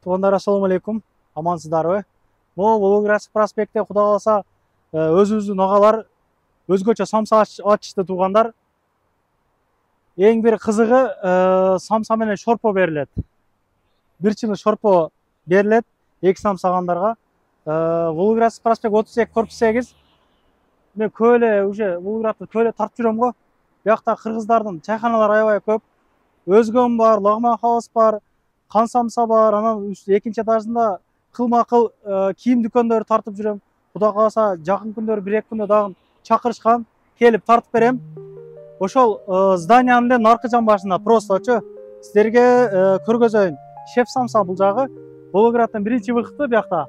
Туугандар, ассаламу алейкум. Амансыздарбы? Могу Волгоградский проспектте Кудай кааласа өзүбүздүн агалар өзгөчө самса ачышты туугандар. Эң бир кызыгы самса менен шорпо берилет. Бир чыны шорпо берилет эки самсагандарга. Волгоградский проспект 32 корпус 8. Мен көп эле уже Волгоградты көп эле тартып жүрөм го. Биякта кыргыздардын чайканалары аябай көп. Өзгөн бар, лагман хаус бар, кан самса бар, анан экинчи этажында кылма-кыл кийим дүкөндөрү тартып жүрөм. Кудай кааласа жакын күндөр 1-2 күндө дагы чакырышкан, келип тартып берем. Ошол зданиянын эле наркы жан башында просточу сиздерге көргөзөйүн. Шеф самса бул жагы Волгоградтын биринчи выходу биякта.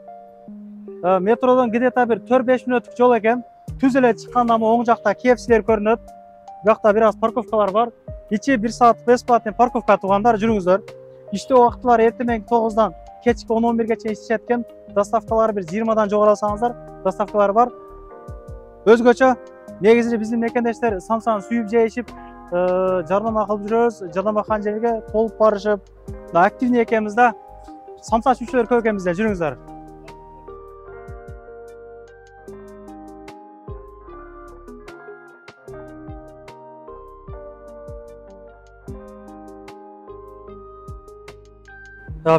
Метродон где-то бир 4-5 мүнөттүк жол экен. Түз эле чыкканда оң жакта KFC'лер көрүнөт. Биякта бир аз парковкалар бар. Ичи 1 саат бесплатный парковка туугандар, жүрүңүздөр. Иштөө убактылары эртең 9-дан кечки 10-11ге чейин иштешет экен. Доставкалары бир 20дан жогору алсаңыздар, доставкалары бар. Өзгөчө негизи биздин мекендештер самсаны сүйүп жейишип, жардама кылып жүрөбүз. Жардама кылган жерге толуп барышып, активный экенбиз да. Самса сүйүүчүлөр көп экен бизде, жүрүңүздөр.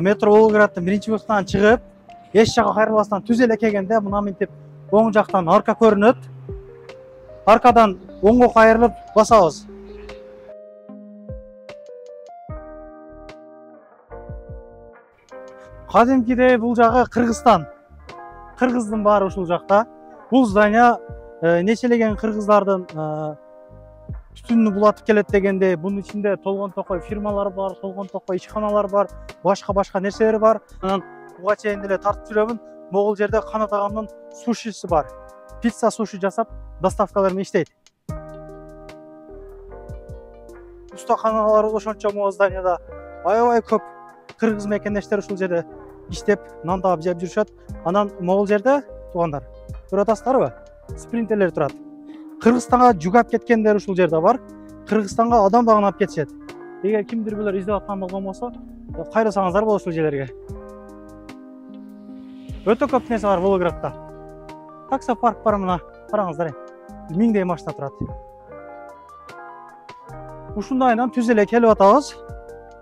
Метро Волгоградтын биринчи выходунан чыгып, эч жакка кайрылбастан түз эле келгенде мына мынтип оң жактан арка көрүнөт. Аркадан оңго кайрылып басабыз. Кадимкидей бул жагы Кыргызстан. Кыргыздын баары ушул жакта. Бул здания нечелеген кыргыздардын түтүнү булатып келет дегенде, бунун ичинде толгон токой фирмалар бар, толгон токой ишканалар бар, башка нерселер бар. Анан буга чейин деле тартып жүрөмүн. Могул жерде Канат агамдын сушиси бар. Пицца суши жасап, доставкалар менен иштейт. Устаканалар ошончо могул зданияда аябай көп кыргыз мекендештер ушул жерде иштеп, нан таап жеп жүрүшөт. Анан могул жерде туугандар, көрүп атасыздарбы? Спринтерлер турат. Кыргызстанга жугап кеткендер ушул жерде бар. Кыргызстанга адам багынап кетишет. Эгер кимдир билер издеп аткан болгон болсо, кайрылсаңыздар болот ушул жерлерге. Өтө көп нерсе бар Волгоградта. Таксопарк бар мына, караңыздар. Миңдей машина турат. Ушундайынан түз эле келип атабыз.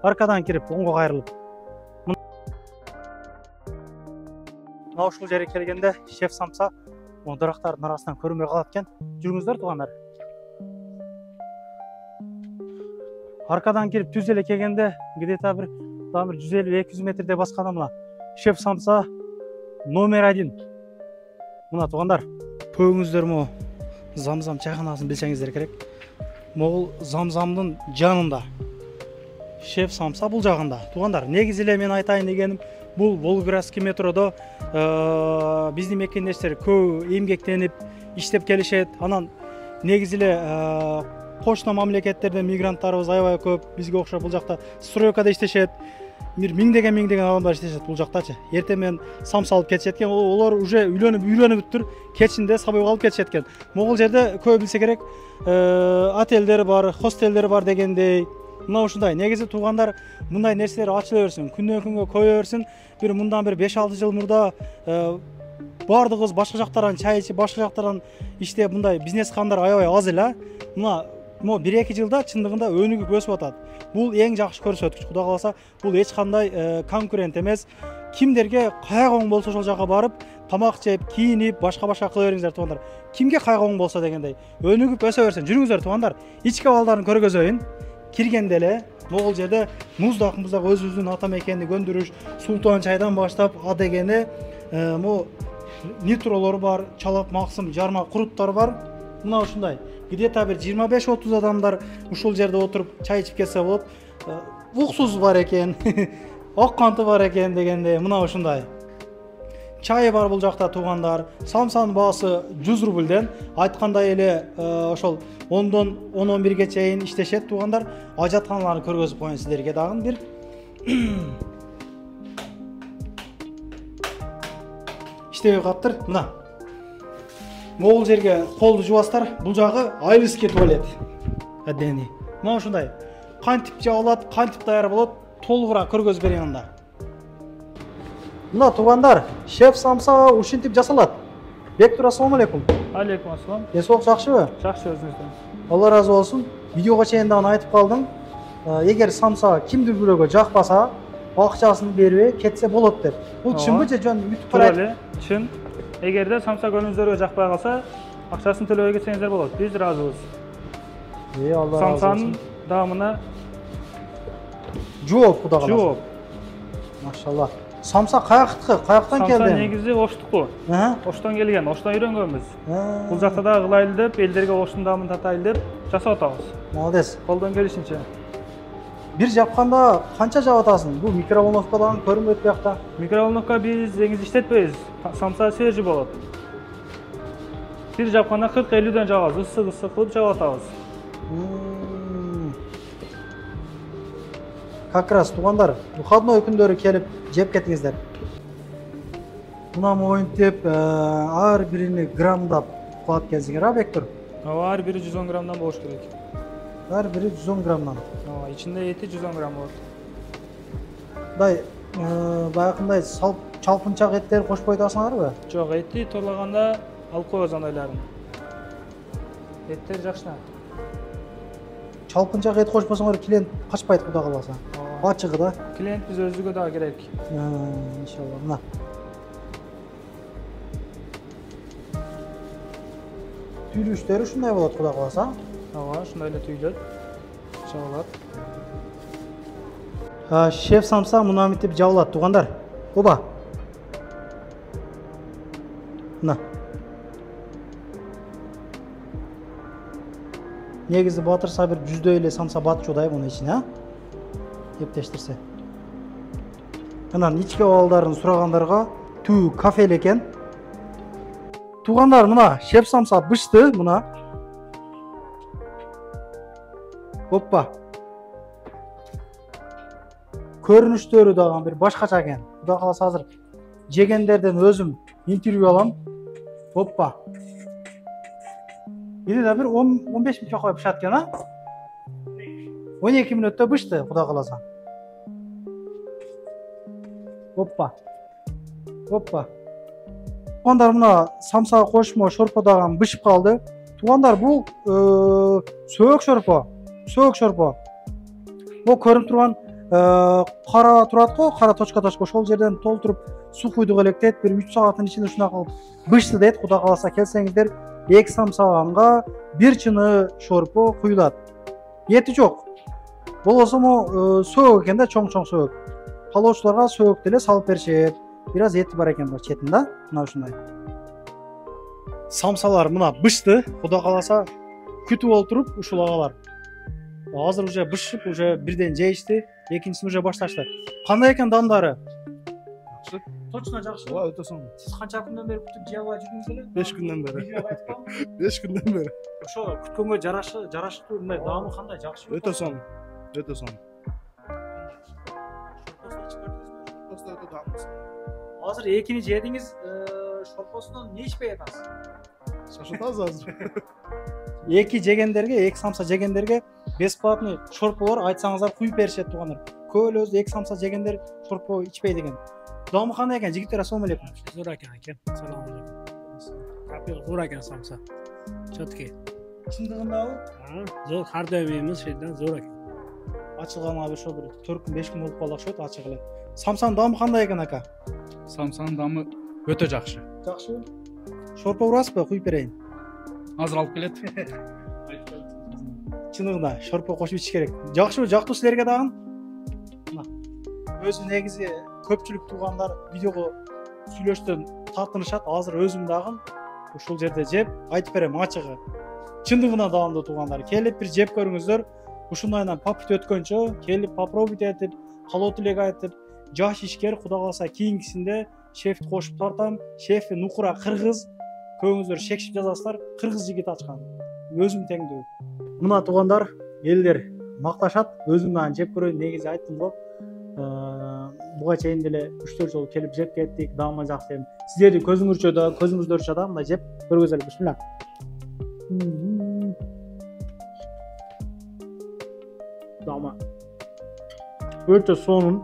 Аркадан кирип, оңго кайрылып. Мына ушул жерге келгенде шеф самса дарактардын арасынан көрүнбөй калат экен. Жүрүңүздөр туугандар. Аркадан кирип түз эле келгенде где-то бир 150-200 метрде басканда мына шеф самса номер 1. Мына туугандар, көбүңүздөр мо Замзам чайканасын билсеңиздер керек. Могул Замзамдын жанында. Шеф самса бул жагында. Туугандар, негизи эле мен айтайын дегеним, бул Волгоградский метродо биздин мекендештер көп эмгектенип иштеп келишет. Анан негизи эле кошуна мамлекеттерден мигранттарыбыз аябай көп. Бизге окшоп бул жакта стройкада иштешет. Миңдеген адамдар иштешет бул жактачы. Эртең менен самса алып кетишет экен. Олар уже үйлөнүптүр. Кечинде сабойго алып кетишет экен. Могул жерде көп билсе керек, отелдер бар, хостелдер бар дегендей. Мына ушундай. Негизи туугандар, мындай нерселер ачыла берсин, күндөн күнгө көбөйө берсин. Бир мындан бир 5-6 жыл мурда бардыгыбыз башка жактардан чай ичип, башка жактардан иштеп, мындай бизнес кылгандар аябай аз эле. Мына 1-2 жылда чындыгында өнүгүп өсүп атат. Бул эң жакшы көрсөткүч. Кудай кааласа, бул эч кандай конкурент эмес. Кимдерге кайгы оң болсо ошол жака барып, тамак жеп, кийинип, башка кыла бериңиздер туугандар. Кимге кайгы оң болсо дегендей, өнүгүп өсө берсин. Жүрүңүздөр туугандар. Ички абалдарын көргөзөйүн. Киргенде эле могул жерде муздак өзүбүздүн ата мекенди көндүрүш, Султан чайдан баштап а дегени нитролор бар, чалап максым, жарма, куруттар бар. Мына ушундай. Где-то бир 25-30 адамдар ушул жерде отуруп чай ичип кетсе болот. Уксуз бар экен, ак канты бар экен дегенде мына ушундай. Чай бар бул жакта туугандар. Самсанын баасы 100 рубльден, айткандай эле ошол 10-дон 10-11ге чейин иштешет туугандар. Ажатканаларын көргөзүп коеюн сиздерге дагы бир. Иштебей каптыр. Мына. Могул жерге колду жубастар. Бул жагы айрыский туалет. Адени. Мына ушундай. Кантип жабылат, кантип даяр болот, толугураак көргөзүп берейин анда. Мына туугандар, шеф самса ушинтип жасалат. Бектур, ассаламу алейкум. Алейкум ассалам. Денсаулык жакшыбы? Жакшы, өзүңүздөн. Алла разы болсун. Видеого чейин дагы айтып калдым. Эгер самса кимдир бирөөгө жакпаса, акчасын бербей кетсе болот деп. Бул чынбы же жөн ютуп Туура, чын. Эгерде самса көңүлүңүзгө жакпай калса, акчасын төлөбөй кетсеңиздер болот. Биз ыраазыбыз. Алла разы болсун. Самсанын даамына жооп, кудай каласа. жооп. Машалла. Самса каяктыкы? Каяктан келди? Самса негизи Оштуку. Оштон келген, Оштон үйрөнгөнбүз. Бул жакта да кылайлы деп, элдерге Оштун даамын татайлы деп жасап атабыз. Молодец. Колдон келишинче. Бир жапканда канча жап атасың? Бул микроволновкадан көрүнбөйт биякта. Микроволновка биз негизи иштетпейбиз. Самса свежий болот. Бир жапканда 40-50дөн жабабыз, ысык кылып жап атабыз. Как раз туугандар, выходной күндөрү келип жеп кетиңиздер. Мына моинтип ар бирини граммдап кылат экенсиңер, Бектур? Ар бири 110 граммдан болуш керек. Ар бири 110 граммдан. Ичинде эти 110 грамм болот. Мындай баягындай чалпынчак эттер кошпой атасыңарбы? Жок, эти торлаганда алып коебуз андайларын. Эттер жакшы. Чалпынчак эт кошпосоңор клиент качпайт, кудай кааласа. Ачыгы да. Клиент биз өзүгө дагы керек. Иншалла. Мына. Түйүлүштөрү ушундай болот, кудай кааласа. Ушундай эле түйүлөт. Жабылат. Шеф самса мына мынтип жабылат, туугандар. Оба. Мына. Негизи батырса бир 100дөй эле самса батчудай мунун ичине, эптештирсе. Анан ички абалдарын сурагандарга түү кафе экен. Туугандар, мына шеф самса бышты, мына. Оппа. Көрүнүштөрү дагы бир башкача экен. Кудай кааласа азыр жегендерден өзүм интервью алам. Оппа. Бири да бир 15 мүнөткө коюп бышат экен, 12 мүнөттө бышты, кудай кааласа. Оппа. Оппа. Туугандар, мына самсага кошмо шорпо дагы бышып калды. Туугандар, бул сөөк шорпо. Сөөк шорпо. Бул көрүнүп турган кара турат го, кара точка ошол жерден толтуруп суу куйдук электет, бир 3 сааттын ичинде ушуна кылып бышты дейт. Кудай кааласа келсеңиздер, 2 самсаганга бир чыны шорпо куюлат. Эти жок. Болбосо сөөк экен да, чоң-чоң сөөк. Калоочуларга сөөк деле салып беришет. Бираз эти бар экен четинде, мына ушундай. Самсалар мына бышты, кудай кааласа күтүп олтуруп ушул агалар. Азыр уже бышып, уже бирден жейишти, экинчисин уже башташты. Кандай экен дандары? Жакшы. Точно жакшы. Ооба, өтө соң. Сиз канча күндөн бери күтүп жей албай жүрдүңүз эле? 5 күндөн бери. Видеого айткам. 5 күндөн бери. Ошо күткөнгө жараштуу мындай даамы кандай? Жакшы. Өтө соң. Өтө соң. Өтө даамсыз. Азыр экини жедиңиз, шорпосунан не ичпей атасыз? Шашытабыз азыр. Эки жегендерге, 2 самса жегендерге бесплатный шорполор айтсаңыздар куюп беришет, туугандар. Көп эле өзү 2 самса жегендер шорпо ичпей деген. Даамы кандай экен, жигиттер? Ассаламу алейкум. Зор экен. Салам алейкум. Капел зор экен самса. Чөткей. Чындыгындабы? Зор хардабийimiz şeyden zor eкен. Ачылганга ошо бир 4 күн 5 күн болуп калды окшойт ачык эле. Самсанын даамы кандай экен ака? Самсанын даамы өтө жакшы. Жакшы. Шорпо урасызбы? Куюп берейин. Азыр алып келет. Чыныгында шорпо кошуп ичиш керек. Жакшы, жактуу силерге дагы. Мына. Өзү негизи көпчүлүк туугандар видеого сүйлөштөн тартынышат. Азыр өзүм дагы ушул жерде жеп айтып берем ачыгы. Чындыгында даамдуу туугандар. Келип бир жеп көрүңүздөр. Ушундайдан папит өткөнчө келип попробуйте этип, калоо тилек айтып, жаш ишкер, кудай кааласа кийинкисинде шефти кошуп тартам. Шефи нукура кыргыз. Көңүздөр шекшип жазасыздар. Кыргыз жигит ачкан. Өзүм теңдүү. Мына туугандар, элдер макташат. Өзүм дагы жеп көрөйүн негизи айттым го. Буга чейин деле 3-4 жолу келип жеп кеттик. Даамы жакшы дейм. Сиздердин көзүңүзчө да мындай жеп көргүзөлү. Бисмилла. Даамы өтө сонун.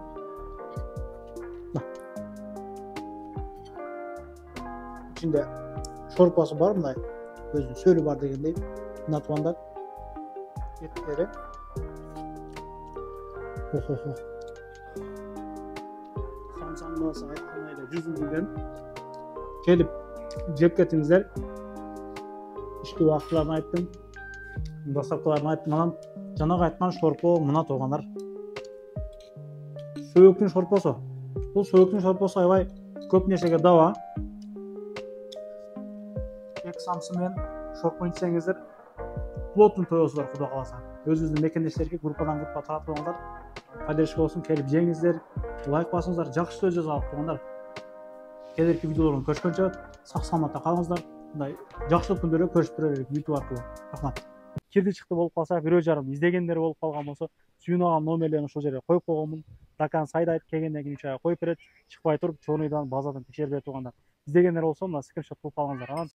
içinde şorpası var mı? Özünün sölü var degендей. Мына туғандар еттері. Хо-хо-хо. Самсаның басы айтқан айда 100 bilген. Келіп жеп кетіңіздер. Ішкі уақытларын айттым. Бастапқыларын айттым. Анан жаңағы айтқан шорпо мына туғандар. Söğüktің шорпосы. Бұл söğüктің шорпосы аябай көп нерсеге дава. Ек самсымен шорпоны içсеңіздер, плотын тоясыздар Құда қаласа. Өзіңіздің мекендештерге группадан группа таратып алыңыздар. Қадерші болсын, келіп жеңіздер, лайк басыңыздар, жақсы сөз жазып тұрғандар. Келерки видеоларын көрішкенше сақ саламатта қалыңыздар. Мындай жақсылық күндері көрісіп тұрайық YouTube арқылы. Рахмат. Кирди чыкты болуп калса, бирөө жарым издегендер болуп калган болсо, сүйүнөгөн номерлерин ушул жерге коюп койгонмун. Дакан сайда айтып келгенден кийин чыгып коюп берет. Чыкпай туруп, чоонуйдан базадан текшерип берип тургандар. Издегендер болсо, мына скриншот кылып алыңыздар. Анан